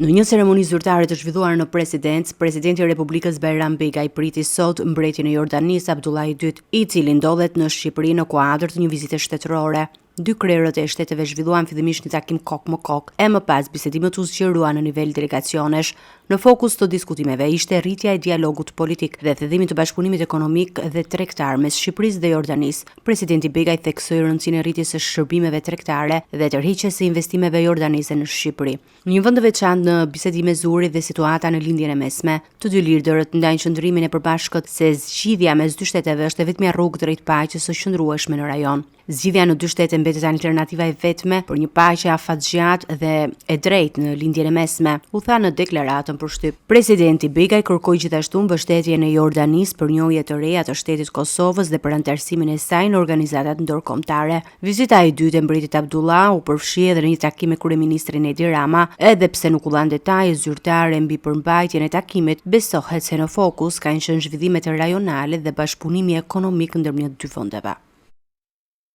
Në një ceremoni zyrtare të zhvilluar në presidencë, presidenti i Republikës Bayram Begaj priti sot mbretin e Jordanisë Abdullah II, i cili ndodhet në Shqipëri në kuadër të një vizite shtetërore. Dy krerët e shteteve zhvilluan fillimisht një takim kok më kok, e më pas bisedimet u zgjerua në nivel delegacionesh. Në fokus të diskutimeve ishte rritja e dialogut politik dhe thedhimi të bashkëpunimit ekonomik dhe tregtar mes Shqipërisë dhe Jordanisë. Presidenti Begaj theksoi rëndësinë e rritjes së shërbimeve tregtare dhe tërhiqjes së investimeve jordaneze në Shqipëri. Në një vend të veçantë në bisedime zuri dhe situata në lindjen e mesme, të dy liderët ndajnë qëndrimin e përbashkët se zgjidhja mes dy shteteve është e vetmja rrugë drejt paqes së qëndrueshme në rajon. Zgjidhja në dy shtete mbetet alternativa e vetme për një paqe afatgjatë dhe e drejtë në lindjen e mesme, u tha në deklaratën për shtyp. Presidenti Begaj kërkoi gjithashtu mbështetjen e Jordanisë për njohje të reja të shtetit Kosovës dhe për anëtarësimin e saj në organizatat ndërkombëtare. Vizita e dytë e mbretit Abdullah u përfshi edhe në një takim me kryeministrin Edi Rama, edhe pse nuk u dhan detaje zyrtare mbi përmbajtjen e takimit, besohet se në fokus kanë qenë zhvillimet rajonale dhe bashkëpunimi ekonomik ndërmjet dy vendeve.